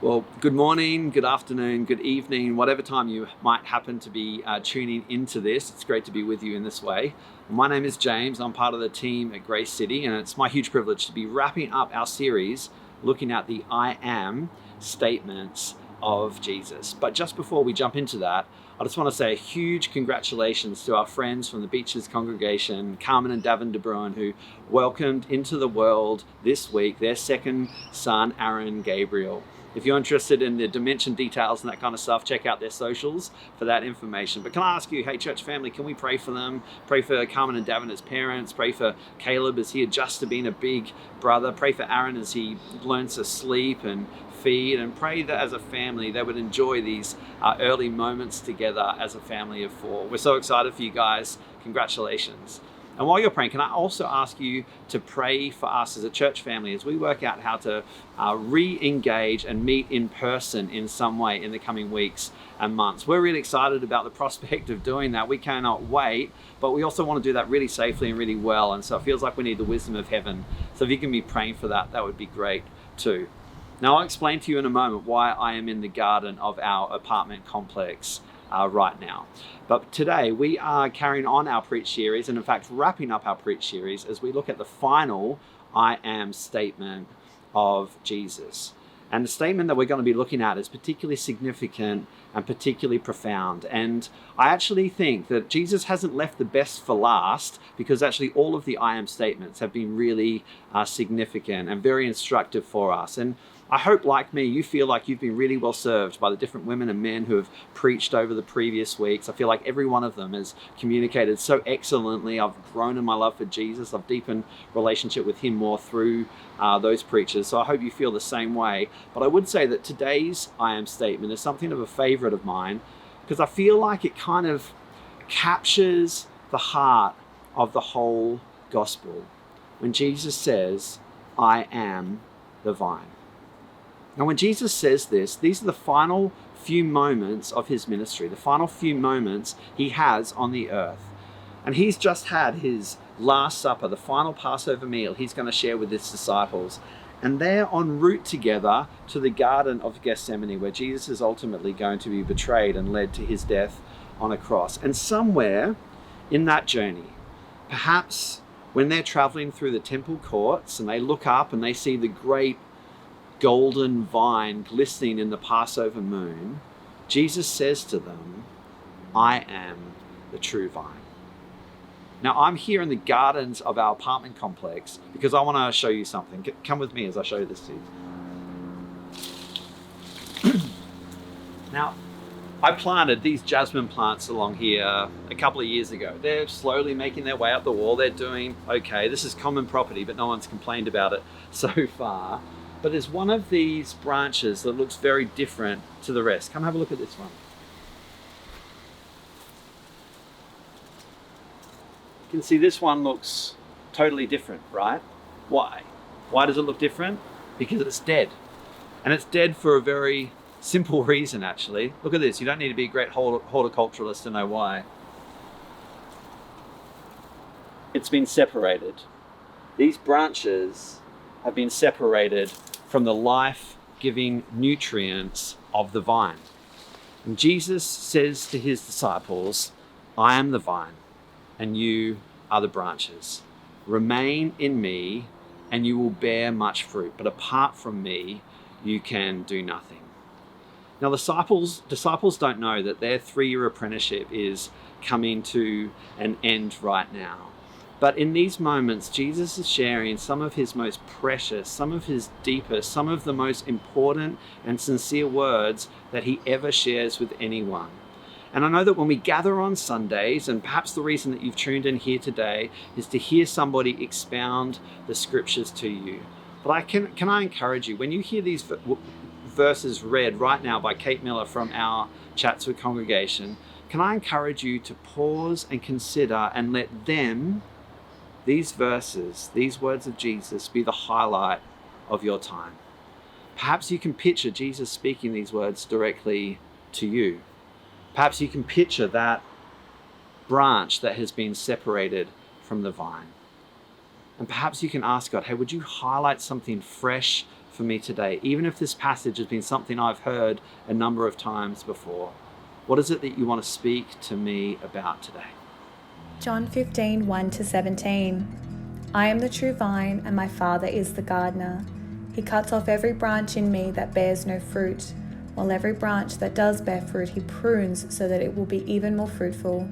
Well, good morning, good afternoon, good evening, whatever time you might happen to be tuning into this. It's great to be with you in this way. My name is James. I'm part of the team at Grace City, and it's my huge privilege to be wrapping up our series looking at the I am statements of Jesus. But just before we jump into that, I just want to say a huge congratulations to our friends from the Beaches congregation, Carmen and Davin De Bruin, who welcomed into the world this week their second son, Aaron Gabriel. If you're interested in the dimension details and that kind of stuff, check out their socials for that information. But can I ask you, hey, church family, can we pray for them? Pray for Carmen and Davin as parents. Pray for Caleb as he adjusts to being a big brother. Pray for Aaron as he learns to sleep and feed. And pray that as a family, they would enjoy these early moments together as a family of four. We're so excited for you guys. Congratulations. And while you're praying, can I also ask you to pray for us as a church family as we work out how to re-engage and meet in person in some way in the coming weeks and months. We're really excited about the prospect of doing that. We cannot wait, but we also want to do that really safely and really well. And so it feels like we need the wisdom of heaven. So if you can be praying for that, that would be great too. Now I'll explain to you in a moment why I am in the garden of our apartment complex right now. But today we are carrying on our preach series, and in fact wrapping up our preach series as we look at the final I am statement of Jesus. And the statement that we're going to be looking at is particularly significant and particularly profound. And I actually think that Jesus hasn't left the best for last, because actually all of the I am statements have been really significant and very instructive for us. And I hope, like me, you feel like you've been really well served by the different women and men who have preached over the previous weeks. I feel like every one of them has communicated so excellently. I've grown in my love for Jesus. I've deepened relationship with him more through those preachers. So I hope you feel the same way. But I would say that today's I am statement is something of a favorite of mine, because I feel like it kind of captures the heart of the whole gospel when Jesus says, I am the vine. Now, when Jesus says this, these are the final few moments of his ministry, the final few moments he has on the earth. And he's just had his Last Supper, the final Passover meal he's going to share with his disciples. And they're en route together to the Garden of Gethsemane, where Jesus is ultimately going to be betrayed and led to his death on a cross. And somewhere in that journey, perhaps when they're traveling through the temple courts and they look up and they see the great golden vine glistening in the Passover moon, Jesus says to them, I am the true vine. Now, I'm here in the gardens of our apartment complex because I want to show you something. Come with me as I show you this to you. Now, I planted these jasmine plants along here a couple of years ago. They're slowly making their way up the wall. They're doing okay. This is common property, but no one's complained about it so far. But there's one of these branches that looks very different to the rest. Come have a look at this one. You can see this one looks totally different, right? Why? Why does it look different? Because it's dead. And it's dead for a very simple reason, actually. Look at this. You don't need to be a great horticulturalist to know why. It's been separated. These branches have been separated from the life-giving nutrients of the vine. And Jesus says to his disciples, I am the vine, and you are the branches. Remain in me, and you will bear much fruit. But apart from me, you can do nothing. Now, the disciples don't know that their 3-year apprenticeship is coming to an end right now. But in these moments, Jesus is sharing some of his most precious, some of his deepest, some of the most important and sincere words that he ever shares with anyone. And I know that when we gather on Sundays, and perhaps the reason that you've tuned in here today is to hear somebody expound the scriptures to you. But can I encourage you, when you hear these verses read right now by Kate Miller from our Chats with Congregation, can I encourage you to pause and consider and let them, these verses, these words of Jesus, be the highlight of your time. Perhaps you can picture Jesus speaking these words directly to you. Perhaps you can picture that branch that has been separated from the vine. And perhaps you can ask God, hey, would you highlight something fresh for me today, even if this passage has been something I've heard a number of times before? What is it that you want to speak to me about today? John 15, 1-17. I am the true vine, and my Father is the gardener. He cuts off every branch in me that bears no fruit, while every branch that does bear fruit he prunes so that it will be even more fruitful.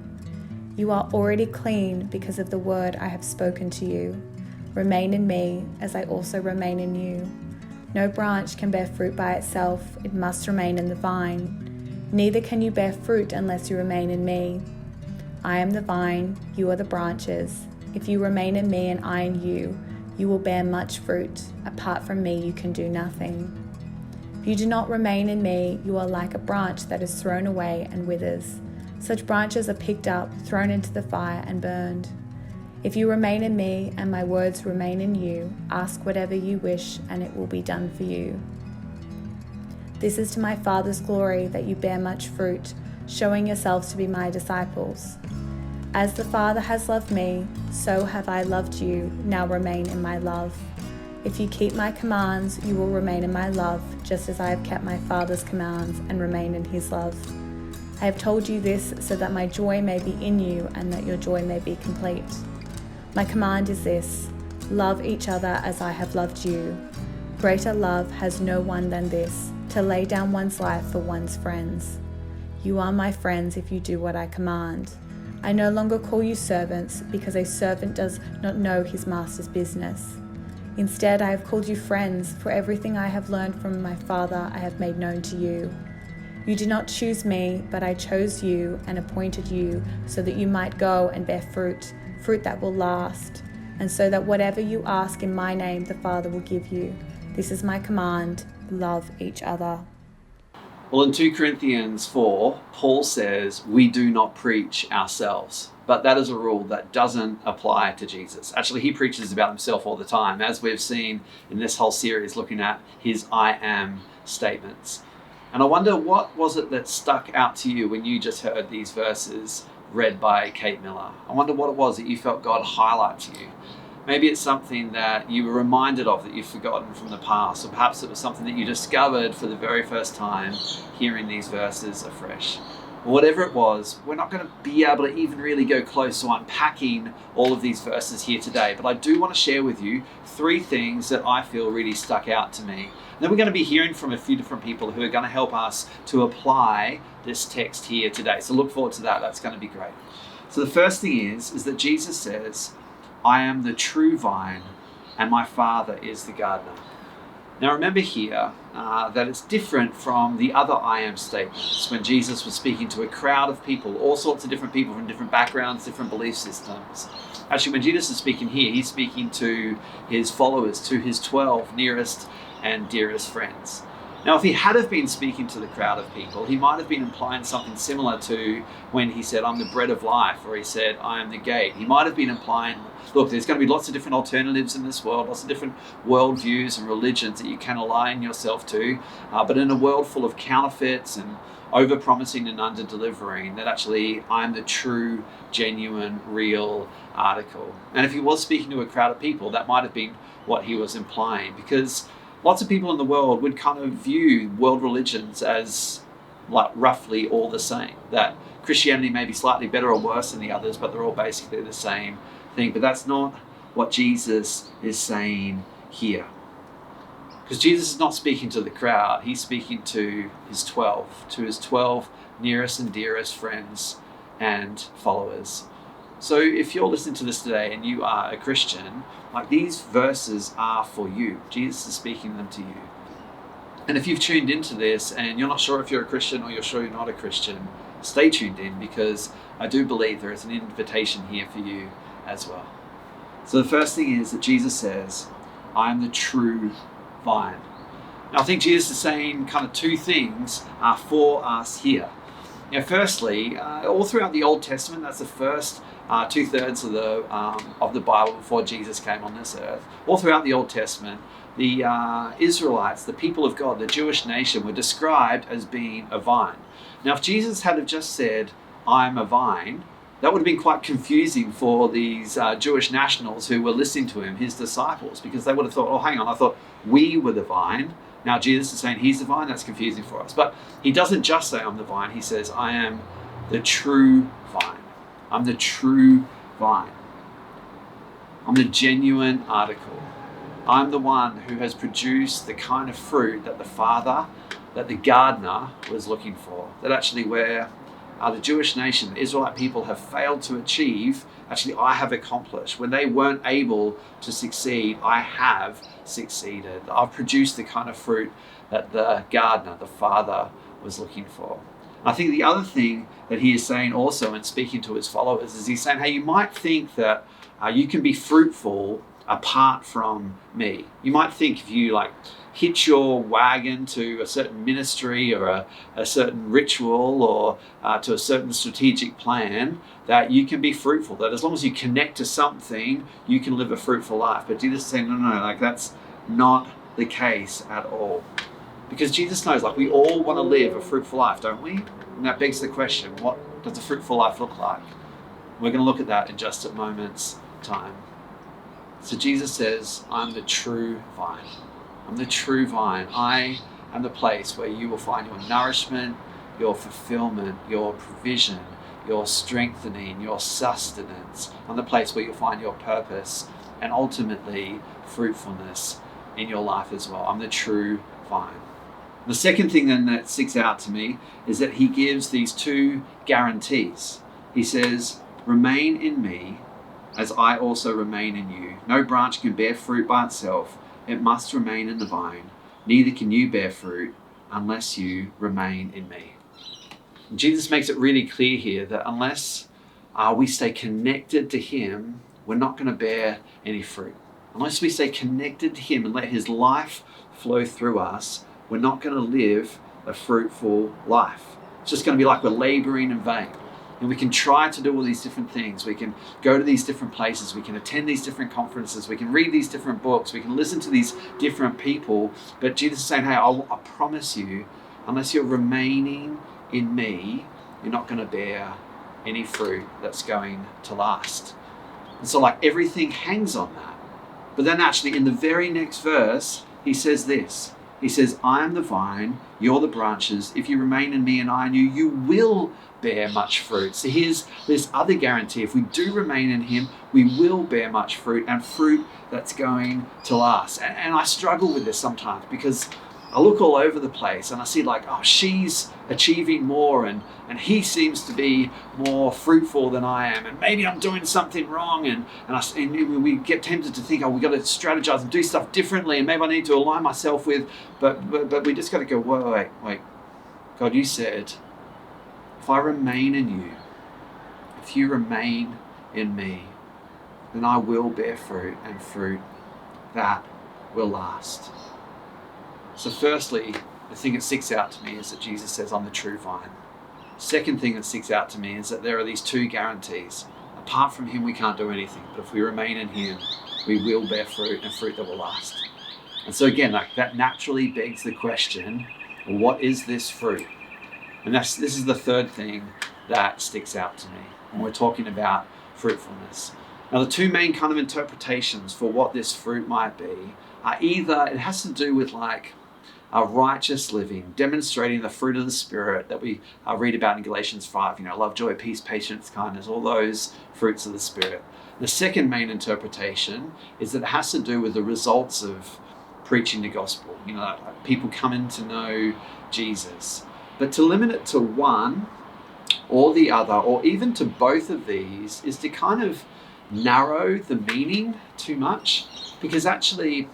You are already clean because of the word I have spoken to you. Remain in me, as I also remain in you. No branch can bear fruit by itself, it must remain in the vine. Neither can you bear fruit unless you remain in me. I am the vine, you are the branches. If you remain in me and I in you, you will bear much fruit. Apart from me, you can do nothing. If you do not remain in me, you are like a branch that is thrown away and withers. Such branches are picked up, thrown into the fire, and burned. If you remain in me and my words remain in you, ask whatever you wish and it will be done for you. This is to my Father's glory that you bear much fruit, showing yourselves to be my disciples. As the Father has loved me, so have I loved you. Now remain in my love. If you keep my commands, you will remain in my love, just as I have kept my Father's commands and remain in his love. I have told you this so that my joy may be in you and that your joy may be complete. My command is this: love each other as I have loved you. Greater love has no one than this, to lay down one's life for one's friends. You are my friends if you do what I command. I no longer call you servants, because a servant does not know his master's business. Instead, I have called you friends, for everything I have learned from my Father I have made known to you. You did not choose me, but I chose you and appointed you so that you might go and bear fruit, fruit that will last, and so that whatever you ask in my name, the Father will give you. This is my command: love each other. Well, in 2 Corinthians 4, Paul says we do not preach ourselves, but that is a rule that doesn't apply to Jesus. Actually, he preaches about himself all the time, as we've seen in this whole series looking at his I am statements. And I wonder, what was it that stuck out to you when you just heard these verses read by Kate Miller? I wonder what it was that you felt God highlight to you. Maybe it's something that you were reminded of that you've forgotten from the past, or perhaps it was something that you discovered for the very first time hearing these verses afresh. Whatever it was, we're not going to be able to even really go close to unpacking all of these verses here today, but I do want to share with you 3 things that I feel really stuck out to me. And then we're going to be hearing from a few different people who are going to help us to apply this text here today. So look forward to that. That's going to be great. So the first thing is that Jesus says, I am the true vine and my Father is the gardener. Now remember here that it's different from the other I am statements when Jesus was speaking to a crowd of people, all sorts of different people from different backgrounds, different belief systems. Actually, when Jesus is speaking here, he's speaking to his followers, to his 12 nearest and dearest friends. Now, if he had have been speaking to the crowd of people, he might have been implying something similar to when he said, I'm the bread of life, or he said, I am the gate. He might have been implying, look, there's going to be lots of different alternatives in this world, lots of different worldviews and religions that you can align yourself to, but in a world full of counterfeits and over-promising and under-delivering, that actually I'm the true, genuine, real article. And if he was speaking to a crowd of people, that might have been what he was implying, because lots of people in the world would kind of view world religions as like roughly all the same, that Christianity may be slightly better or worse than the others, but they're all basically the same thing. But that's not what Jesus is saying here. Because Jesus is not speaking to the crowd, he's speaking to his 12 nearest and dearest friends and followers. So if you're listening to this today and you are a Christian, like these verses are for you. Jesus is speaking them to you. And if you've tuned into this and you're not sure if you're a Christian or you're sure you're not a Christian, stay tuned in, because I do believe there is an invitation here for you as well. So the first thing is that Jesus says, I am the true vine. Now I think Jesus is saying kind of 2 things for us here. Now, firstly, all throughout the Old Testament, that's the first 2/3 of the Bible before Jesus came on this earth. All throughout the Old Testament, the Israelites, the people of God, the Jewish nation, were described as being a vine. Now, if Jesus had have just said, I'm a vine, that would have been quite confusing for these Jewish nationals who were listening to him, his disciples, because they would have thought, oh, hang on, I thought we were the vine. Now Jesus is saying he's the vine. That's confusing for us. But he doesn't just say I'm the vine. He says, I am the true vine. I'm the true vine. I'm the genuine article. I'm the one who has produced the kind of fruit that the Father, that the gardener was looking for. That actually where the Jewish nation, the Israelite people have failed to achieve, actually I have accomplished. When they weren't able to succeed, I have succeeded. I've produced the kind of fruit that the gardener, the Father, was looking for. I think the other thing that he is saying also in speaking to his followers is he's saying, hey, you might think that you can be fruitful apart from me. You might think if you hitch your wagon to a certain ministry or a certain ritual or to a certain strategic plan, that you can be fruitful, that as long as you connect to something, you can live a fruitful life. But Jesus is saying, no, that's not the case at all. Because Jesus knows, we all want to live a fruitful life, don't we? And that begs the question, what does a fruitful life look like? We're going to look at that in just a moment's time. So Jesus says, I'm the true vine. I'm the true vine. I am the place where you will find your nourishment, your fulfillment, your provision, your strengthening, your sustenance. I'm the place where you'll find your purpose and ultimately fruitfulness in your life as well. I'm the true vine. The second thing then that sticks out to me is that he gives these two guarantees. He says, remain in me as I also remain in you. No branch can bear fruit by itself. It must remain in the vine. Neither can you bear fruit unless you remain in me. And Jesus makes it really clear here that unless we stay connected to him, we're not going to bear any fruit. Unless we stay connected to him and let his life flow through us, we're not going to live a fruitful life. It's just going to be like we're laboring in vain. And we can try to do all these different things. We can go to these different places. We can attend these different conferences. We can read these different books. We can listen to these different people. But Jesus is saying, hey, I promise you, unless you're remaining in me, you're not going to bear any fruit that's going to last. And so everything hangs on that. But then actually in the very next verse, he says this. He says, I am the vine, you're the branches. If you remain in me and I in you, you will bear much fruit. So here's this other guarantee. If we do remain in him, we will bear much fruit, and fruit that's going to last. And I struggle with this sometimes because I look all over the place and I see she's achieving more and he seems to be more fruitful than I am, and maybe I'm doing something wrong, and we get tempted to think, we got to strategize and do stuff differently, and maybe I need to align myself with, but we just got to go, wait, God, you said, if I remain in you, if you remain in me, then I will bear fruit, and fruit that will last. So firstly, the thing that sticks out to me is that Jesus says, I'm the true vine. Second thing that sticks out to me is that there are these two guarantees. Apart from him, we can't do anything. But if we remain in him, we will bear fruit, and fruit that will last. And so again, that naturally begs the question, what is this fruit? And this is the third thing that sticks out to me when we're talking about fruitfulness. Now, the two main kind of interpretations for what this fruit might be are either it has to do with a righteous living, demonstrating the fruit of the Spirit that we read about in Galatians 5, love, joy, peace, patience, kindness, all those fruits of the Spirit. The second main interpretation is that it has to do with the results of preaching the gospel, people coming to know Jesus. But to limit it to one or the other, or even to both of these, is to kind of narrow the meaning too much. Because actually,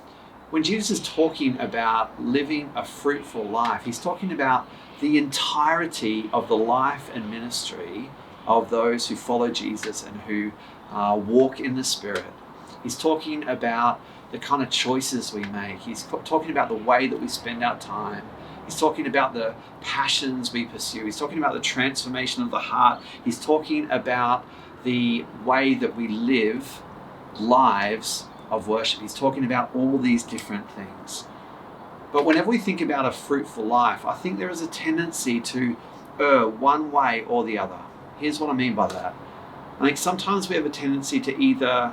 when Jesus is talking about living a fruitful life, he's talking about the entirety of the life and ministry of those who follow Jesus and who walk in the Spirit. He's talking about the kind of choices we make. He's talking about the way that we spend our time. He's talking about the passions we pursue. He's talking about the transformation of the heart. He's talking about the way that we live lives of worship. He's talking about all these different things. But whenever we think about a fruitful life, I think there is a tendency to err one way or the other. Here's what I mean by that. I think sometimes we have a tendency to either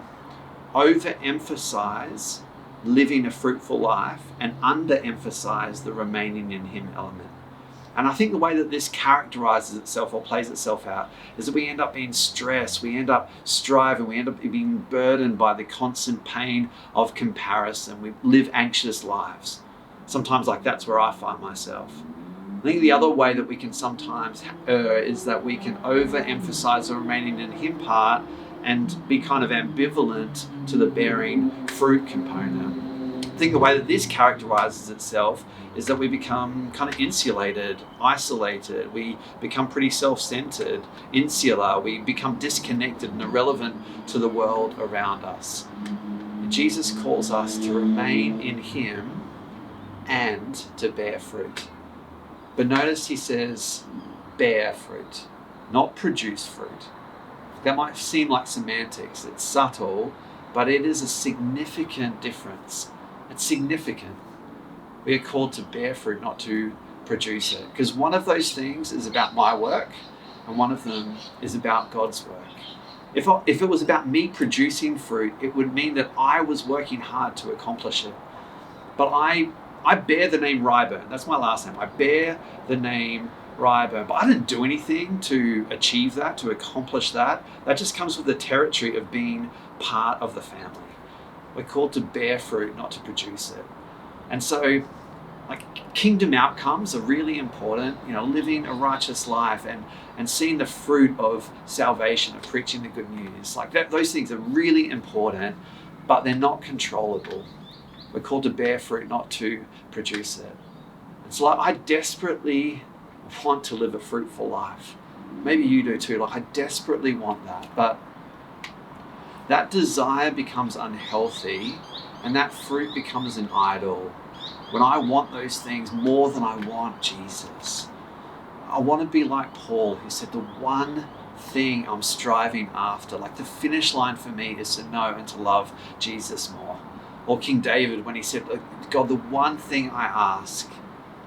overemphasize living a fruitful life and underemphasize the remaining in him element. And I think the way that this characterizes itself or plays itself out is that we end up being stressed, we end up striving, we end up being burdened by the constant pain of comparison. We live anxious lives. Sometimes that's where I find myself. I think the other way that we can sometimes err is that we can overemphasize the remaining in him part and be kind of ambivalent to the bearing fruit component. I think the way that this characterizes itself is that we become kind of insulated, isolated. We become pretty self-centered, insular. We become disconnected and irrelevant to the world around us. And Jesus calls us to remain in him and to bear fruit. But notice he says bear fruit, not produce fruit. That might seem like semantics. It's subtle, but it is a significant difference. It's significant. We are called to bear fruit, not to produce it. Because one of those things is about my work, and one of them is about God's work. If it was about me producing fruit, it would mean that I was working hard to accomplish it. But I bear the name Ryburn. That's my last name. I bear the name Ryburn. But I didn't do anything to achieve that, to accomplish that. That just comes with the territory of being part of the family. We're called to bear fruit, not to produce it. And so, kingdom outcomes are really important, living a righteous life and seeing the fruit of salvation, of preaching the good news. Those things are really important, but they're not controllable. We're called to bear fruit, not to produce it. And so I desperately want to live a fruitful life. Maybe you do too. I desperately want that. But that desire becomes unhealthy and that fruit becomes an idol when I want those things more than I want Jesus. I want to be like Paul, who said the one thing I'm striving after, the finish line for me is to know and to love Jesus more. Or King David, when he said, God, the one thing I ask,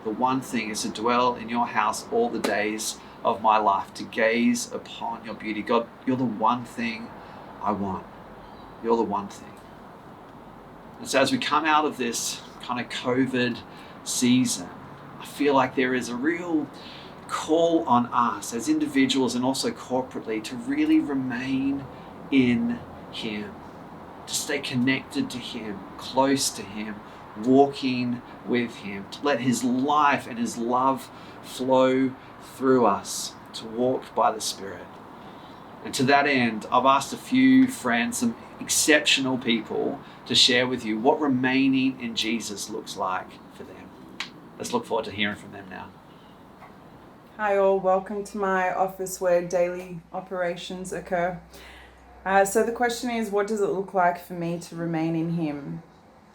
the one thing is to dwell in your house all the days of my life, to gaze upon your beauty. God, you're the one thing I want. You're the one thing. And so as we come out of this kind of COVID season, I feel like there is a real call on us as individuals and also corporately to really remain in him, to stay connected to him, close to him, walking with him, to let his life and his love flow through us, to walk by the Spirit. And to that end, I've asked a few friends, some exceptional people, to share with you what remaining in Jesus looks like for them. Let's look forward to hearing from them now. Hi all, welcome to my office where daily operations occur. So the question is, what does it look like for me to remain in him?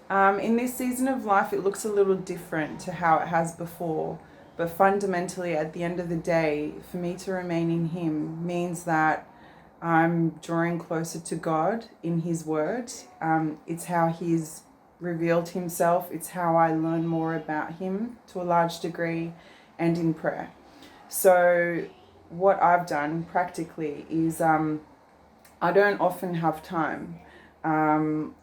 In this season of life, it looks a little different to how it has before. But fundamentally, at the end of the day, for me to remain in him means that I'm drawing closer to God in his word. It's how he's revealed himself. It's how I learn more about him to a large degree, and in prayer. So what I've done practically is I don't often have time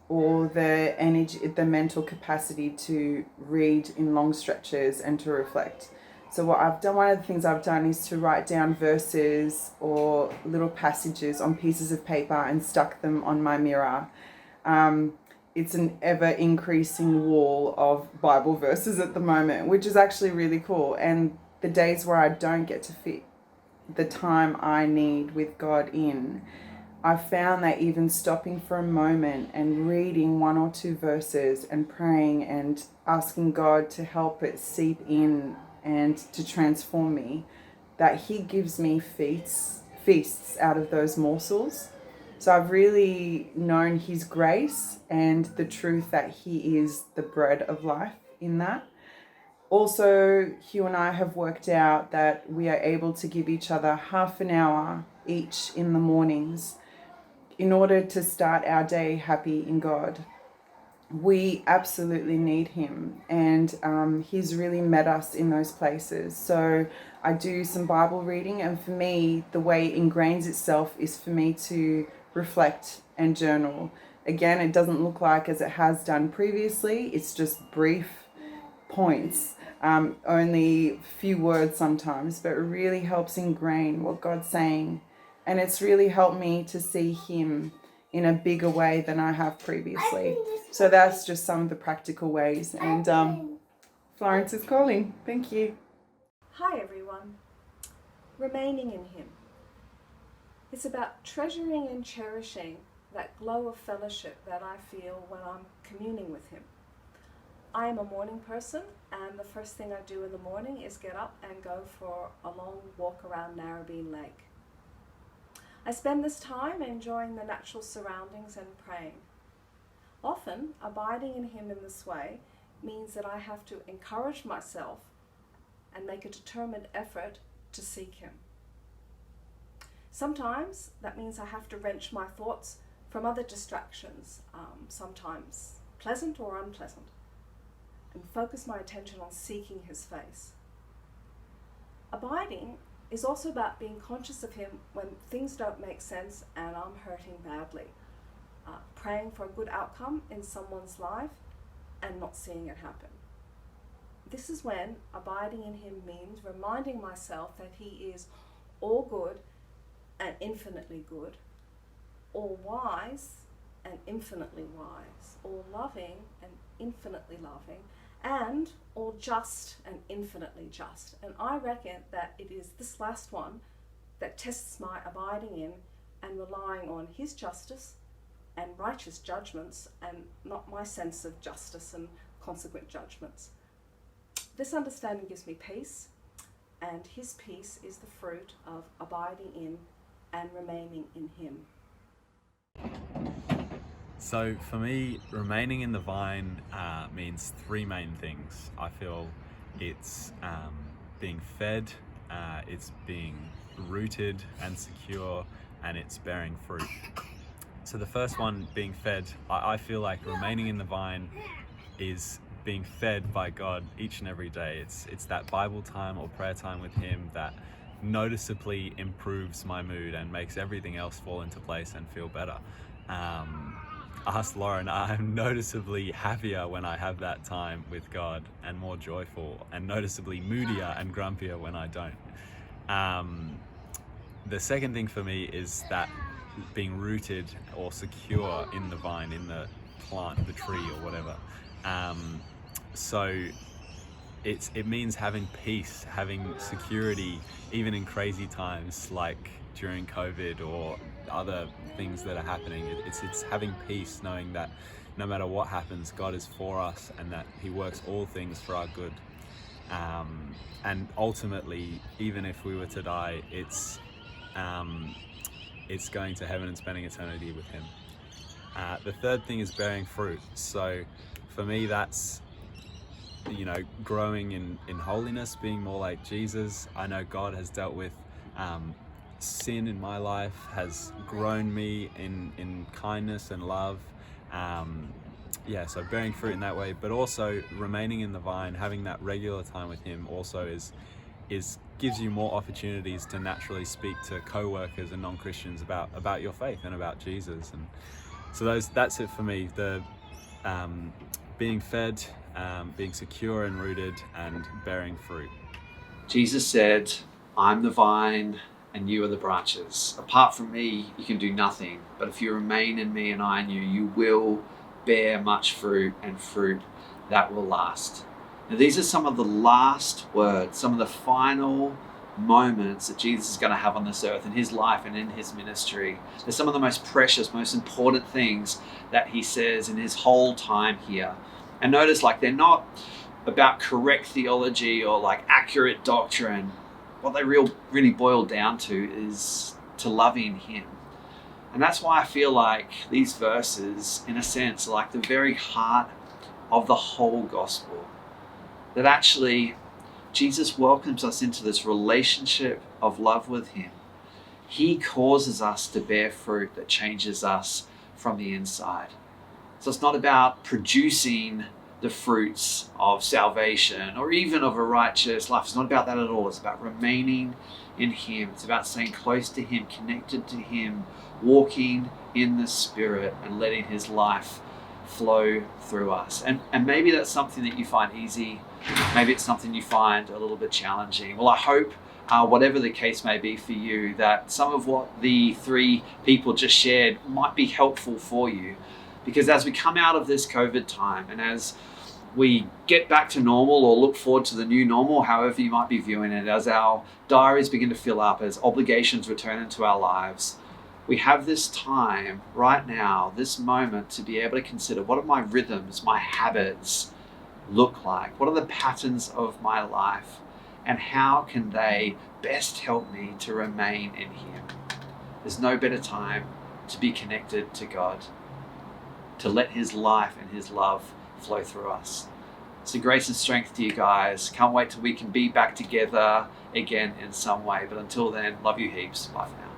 or the energy, the mental capacity to read in long stretches and to reflect. So what I've done, one of the things I've done is to write down verses or little passages on pieces of paper and stuck them on my mirror. It's an ever increasing wall of Bible verses at the moment, which is actually really cool. And the days where I don't get to fit the time I need with God in, I found that even stopping for a moment and reading one or two verses and praying and asking God to help it seep in and to transform me, that he gives me feasts out of those morsels. So I've really known his grace and the truth that he is the bread of life in that. Also, Hugh and I have worked out that we are able to give each other half an hour each in the mornings in order to start our day happy in God. we absolutely need him, and he's really met us in those places. So I do some Bible reading, and for me, the way it ingrains itself is for me to reflect and journal. Again, it doesn't look like as it has done previously, it's just brief points, only few words sometimes, but it really helps ingrain what God's saying. And it's really helped me to see him in a bigger way than I have previously. So that's just some of the practical ways. And Florence is calling. Thank you. Hi everyone. Remaining in him. It's about treasuring and cherishing that glow of fellowship that I feel when I'm communing with him. I am a morning person, and the first thing I do in the morning is get up and go for a long walk around Narrabeen Lake. I spend this time enjoying the natural surroundings and praying. Often, abiding in him in this way means that I have to encourage myself and make a determined effort to seek him. Sometimes that means I have to wrench my thoughts from other distractions, sometimes pleasant or unpleasant, and focus my attention on seeking his face. Abiding is also about being conscious of him when things don't make sense and I'm hurting badly. Praying for a good outcome in someone's life and not seeing it happen. This is when abiding in him means reminding myself that he is all good and infinitely good, all wise and infinitely wise, all loving and infinitely loving, and all just and infinitely just. And I reckon that it is this last one that tests my abiding in and relying on his justice and righteous judgments, and not my sense of justice and consequent judgments. This understanding gives me peace, and his peace is the fruit of abiding in and remaining in him. So for me, remaining in the vine means three main things. I feel it's being fed, it's being rooted and secure, and it's bearing fruit. So the first one, being fed, I feel like remaining in the vine is being fed by God each and every day. It's that Bible time or prayer time with him that noticeably improves my mood and makes everything else fall into place and feel better. Ask Lauren, I'm noticeably happier when I have that time with God, and more joyful, and noticeably moodier and grumpier when I don't. The second thing for me is that being rooted or secure in the vine, in the plant, the tree or whatever. So it means having peace, having security, even in crazy times like during COVID or other things that are happening. It's having peace, knowing that no matter what happens, God is for us and that he works all things for our good. And ultimately, even if we were to die, it's going to heaven and spending eternity with him. The third thing is bearing fruit. So for me, that's, growing in holiness, being more like Jesus. I know God has dealt with sin in my life, has grown me in kindness and love. So bearing fruit in that way, but also remaining in the vine, having that regular time with him also gives you more opportunities to naturally speak to co-workers and non-Christians about your faith and about Jesus. And so that's it for me. The being fed, being secure and rooted, and bearing fruit. Jesus said, I'm the vine and you are the branches. Apart from me, you can do nothing. But if you remain in me and I in you, you will bear much fruit, and fruit that will last. Now, these are some of the last words, some of the final moments that Jesus is going to have on this earth in his life and in his ministry. They're some of the most precious, most important things that he says in his whole time here. And notice, they're not about correct theology or accurate doctrine. What they really boil down to is to loving him. And that's why I feel like these verses, in a sense, are like the very heart of the whole gospel. That actually, Jesus welcomes us into this relationship of love with him. He causes us to bear fruit that changes us from the inside. So it's not about producing the fruits of salvation or even of a righteous life. It's not about that at all. It's about remaining in Him. It's about staying close to Him, connected to Him, walking in the Spirit and letting His life flow through us. And maybe that's something that you find easy. Maybe it's something you find a little bit challenging. Well, I hope whatever the case may be for you, that some of what the three people just shared might be helpful for you. Because as we come out of this COVID time and as we get back to normal or look forward to the new normal, however you might be viewing it, as our diaries begin to fill up, as obligations return into our lives, we have this time right now, this moment, to be able to consider, what are my rhythms, my habits look like? What are the patterns of my life? And how can they best help me to remain in Him? There's no better time to be connected to God, to let His life and His love flow through us. So grace and strength to you guys. Can't wait till we can be back together again in some way. But until then, love you heaps. Bye for now.